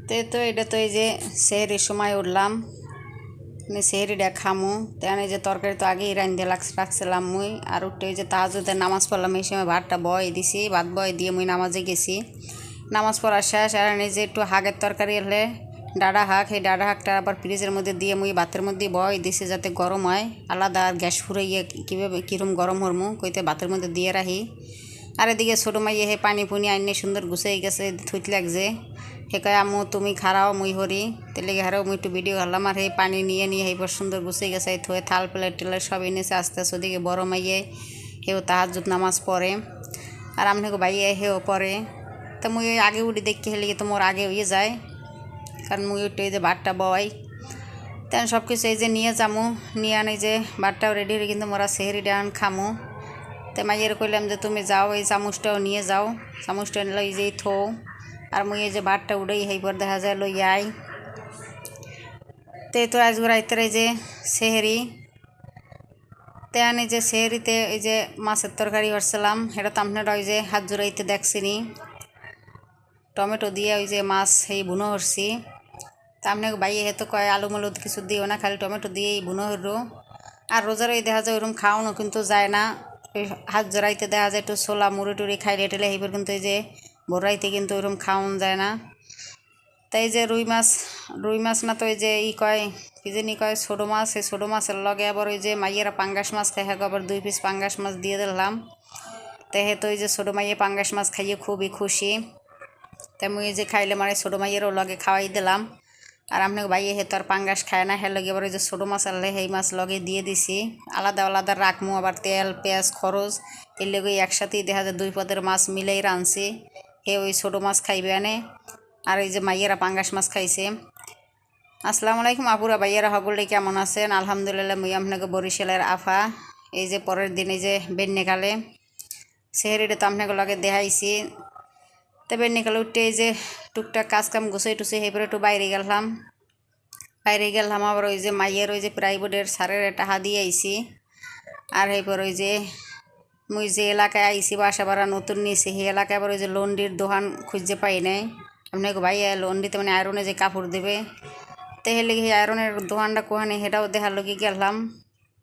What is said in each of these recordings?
তো এটা তো এই যে সেহরির সময় উঠলাম, সেহরিটা খামু। তেমন এই যে তরকারি তো আগেই রান্ধে রাখছিলাম মুই। আর উঠে ওই যে তাহাজ্জুদের নামাজ পড়লাম, এই সময় ভাতটা বয় দিছি, ভাত বয় দিয়ে মুই নামাজে গেছি। নামাজ পড়া শেষ। আর এই যে একটু হাগের তরকারি হলে ডাঁড়া শাক, সেই ডাঁড়া শাকটা আবার ফ্রিজের মধ্যে দিয়ে মুই ভাতের মধ্যে বয় দিছি যাতে গরম হয় আলাদা। আর গ্যাস ফুরাইয়ে কীভাবে কীরকম গরম হরমু কইতে ভাতের মধ্যে দিয়ে রাখি। আর এদিকে ছোটো মাইয়ে হে পানি পুনি আইনে সুন্দর গুছাই গেছে, থুইত লাগছে। হে কয় আম্মু তুমি খারাও মুই হরি, তেলে হারাও মুই একটু ভিডিও করলাম। আর সেই পানি নিয়ে এইবার সুন্দর গুছাই গেছে, থুয়ে থাল প্লেট টেলেট সব এনেছে আস্তে আস্তে। ওদিকে বড় মাইয়ে হেও তাহাজ্জুদ নামাজ পড়ে, আর আপনাকে ভাইয়ে হেও পড়ে। তো মুই ওই আগে উঠি দেখি হেলে তো মোর আগে হয়ে যায়, কারণ মুই উঠে এই যে ভাতটা বয় তেন সব কিছু এই যে নিয়ে যামু। নিয়ে আনি যে ভাতটাও রেডি হয়ে, কিন্তু মোরা সেহরি ডান খামু। তো মাইয়ের কইলাম যে তুমি যাও এই চামচটাও নিয়ে যাও, চামচটা লই যেই থো। আর মুই এই যে ভাতটা উড়েই হেইবার দেখা যায় লই আই। তো আজকে রাইতের এই যে সেহরি তেন এই যে সেহরিতে এই যে মাছের তরকারি করছিলাম। এটা তো আপনারা ওই যে হাত জোড়াইতে দেখছিনি, টমেটো দিয়ে ওই যে মাছ সেই বুনো হরছি। তা আপনাকে বাইয়ে হেতো কয় আলু মালু কিছু দিও না, খালি টমেটো দিয়েই বুনো হরো। আর রোজার ওই দেখা যায় ওরকম খাওয়ানো কিন্তু যায় না। ওই হাত জড়াইতে দেখা যায় একটু ছোলা মুড়ি টুড়ি খাইলে টেলে এইবার, কিন্তু এই যে ভোরাইতে কিন্তু ওরকম খাওয়ানো যায় না। তাই যে রুই মাছ না তো এই যে কয় কি জানি কয় ছোটো মাছ, সেই ছোটো মাছের লগে আবার ওই যে মাইয়েরা পাঙ্গাস মাছ খাই, হ্যাঁ আবার 2 পিস পাঙ্গাস মাছ দিয়ে দিলাম। তাই হে তো ওই যে ছোটো মাইয়ে পাঙ্গাস মাছ খাইয়ে খুবই খুশি। তাই মুই যে খাইলে মানে ছোটো মাইয়েরও লগে খাওয়াই দিলাম। আর আপনাকে ভাইয়ে হে তো আর পাঙ্গাস খায় না, হ্যাঁ লগে আবার ওই যে ছোটো মাছ আনলে সেই মাছ লগে দিয়ে দিছি। আলাদা আলাদা রাখমু, আবার তেল পেঁয়াজ খরচ এর লেগে একসাথেই দেখা যায় 2 পদের মাছ মিলেই রাঁধছি। হে ওই ছোটো মাছ খাইবে আনে, আর এই যে মাইয়েরা পাঙ্গাস মাছ খাইছে। আসসালামু আলাইকুম আপুরা ভাইয়েরা, সকলে কেমন আছেন? আলহামদুলিল্লাহ, মুই আপনাকে বরিশালের আফা। এই যে পরের দিন এই যে বেন্যকালে সেহরিটা তো আপনাকে লগে দেখাইছি। তো বেন্যকালে উঠতে এই যে টুকটাক কাজ কাম গুছাই টুছাই সেইপরে একটু বাইরে গেলাম। আবার ওই যে মাইয়ের ওই যে প্রাইভেটের স্যারের টাকা দিয়ে আইছি। আর এরপর ওই যে মুই যে এলাকায় আইছি বাসা ভাড়া নতুন নিয়েছি, সেই এলাকায় আবার ওই যে লন্ডির দোকান খুঁজতে পাই নাই। আপনাকে ভাই লন্ডিতে মানে আয়রনে যে কাপড় দেবে, তো হেলে সেই আয়রনের দোকানটা কোহানে সেটাও দেখার লোকে গেলাম।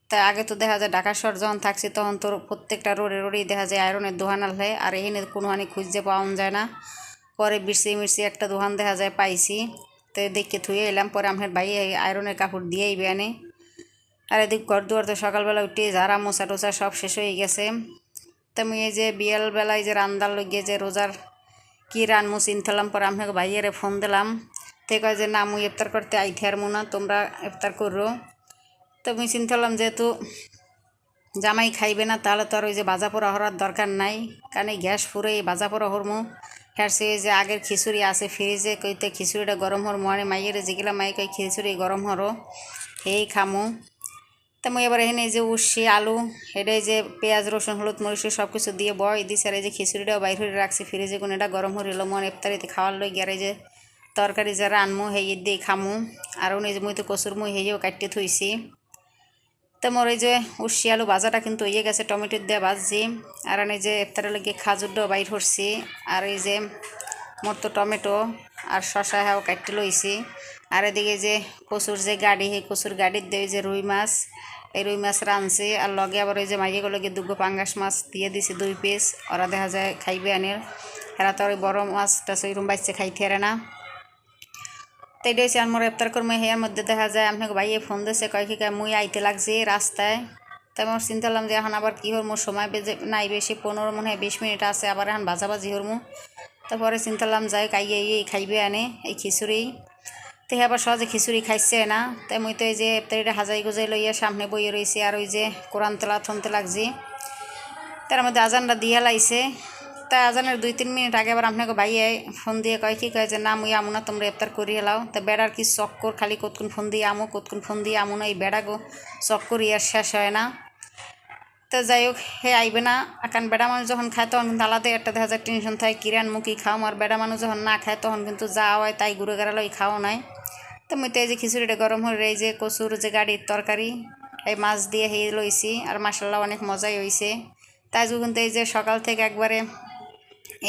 তাই আগে তো দেখা যায় ঢাকা শহর যখন থাকছি তখন তো প্রত্যেকটা রোডেই দেখা যায় আয়রনের দোকান আনলে, আর এখানে কোনো হানি খুঁজতে পাওয়া যায় না। পরে মির্চি একটা দোকান দেখা যায় পাইছি, তো দেখে থুয়ে এলাম। পরে আমার ভাই আয়রনের কাপড় দিয়েই বেয়ানে। আর এদিক ঘর দুয়ার তো সকালবেলা উঠে ঝাড়া মোছা টোছা সব শেষ হয়ে গেছে। তো আমি এই যে বিয়ালবেলায় যে রান্দার লগে যে রোজার কি রানমু চিনতাম। পরে আপনাকে ভাইয়েরে ফোন দিলাম, তে কয় যে না মুই ইফতার করতে আইতে পারবো না, তোমরা ইফতার করো। তো আমি চিন্তালাম যেহেতু জামাই খাইবে না তাহলে তো আর ওই যে ভাজা পোড়া হওয়ার দরকার নাই, কারণ এই গ্যাস ফুরে এই ভাজা পোড়া হরমু। হ্যাঁ সে যে আগের খিচুড়ি আছে ফ্রিজে, কইতে খিচুড়িটা গরম হরমু। আর মাইয়ের যেগুলা মাই কই খিচুড়ি গরম হরো এই খামু। তো মুই এবার এখানে যে উঠছি আলু, এটাই যে পেঁয়াজ রসুন হলুদ মরিচ সব কিছু দিয়ে বয় দিছি। আর এই যে খিচুড়িটাও বাইর হয়ে রাখছি ফ্রিজে, কোনো এটা গরম হরিল মন ইফতারিতে খাওয়ার লই গিয়ে। এই যে তরকারি যারা আনমু হেই দিয়ে খামু। আর উনি যে মুই তো কচুর মুই হেয়েও কাটতে থইছি। তো মোর এই যে উঠছি আলু ভাজাটা কিন্তু হয়ে গেছে, টমেটো দিয়ে ভাজছি। আর এই যে ইফতারের লগে খাজুরটাও বাইর করছি। আর এই যে মোর তো টমেটো আর শশা হ্যাঁ কাটতে লইছি। আর এদিকে যে কচুর যে গাড়ি, সেই কচুর গাড়ির দিয়ে যে রুই মাছ, এই রুই মাছ রাঁধছি। আর লগে আবার ওই যে মাইয়েগুলোকে 2 পাঙ্গাস মাছ দিয়ে দিছি 2 পিস। ওরা দেখা যায় খাইবে আনের, এরা তো ওই বড় মাছটা সেইরকম বাচ্চা খাইতে পারে না। তো এটা হচ্ছে আমার ইফতার কর্ম। এর মধ্যে দেখা যায় আপনাকে ভাইয়ে ফোন দিয়েছে, কয় কি মুই আইতে লাগছি রাস্তায়। তাই আমার চিন্তা করলাম যে এখন আবার কী হরমো, সময় বেজে নাই বেশি, 15 মনে হয় 20 মিনিট আছে, আবার এখন ভাজাভাজি হরমু। তারপরে চিন্তা করলাম যাই কাইয়ে খাইবে আনে এই খিচুড়ি। তো আবার সহজে খিচুড়ি খাইছে না। তাই মুই তো এই যে ইফতারিটা হাজাই গুজাই লইয়া সামনে বইয়ে রয়েছি। আর ওই যে কোরআন তেলাওয়াত শুনতে লাগছি। তার মধ্যে আজানটা দিয়া লাইছে। তাই আজানের 2-3 মিনিট আগে আবার আপনাকে ভাইয়ে ফোন দিয়ে কয় কি কয় যে না মুই আমু না, তোমরা ইফতার করিয়ে লাও। তা বেড়ার কি চক্কর, খালি কতক্ষণ ফোন দিয়ে আমু কতক্ষণ ফোন দিয়ে আমু না, এই বেড়া গো চক্কর আর শেষ হয় না। তো যাই হোক হে আইবে না, কারণ বেড়া মানুষ যখন খায় তখন কিন্তু আলাদা একটা দেখা যায় টেনশন থাকে, কিরান মুখি খাও। আর বেড়া মানুষ যখন না খায় তখন কিন্তু যা হয় তাই ঘুরে গেড়ালো এই খাওয়া নাই। তো মুই তো এই যে খিচুড়িটা গরম হয়ে এই যে কচুর যে গাড়ির তরকারি এই মাছ দিয়ে হেয়ে লইছি। আর মাসাল্লাহ অনেক মজাই হয়েছে। তাই কিন্তু এই যে সকাল থেকে একবারে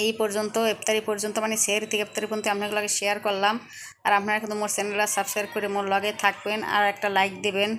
এই পর্যন্ত ইফতারি পর্যন্ত মানে সেহরি থেকে ইফতারি পর্যন্ত আপনাদের লগে শেয়ার করলাম। আর আপনারা কিন্তু মোর চ্যানেলটা সাবস্ক্রাইব করে মোর লগে থাকবেন আর একটা লাইক দিবেন।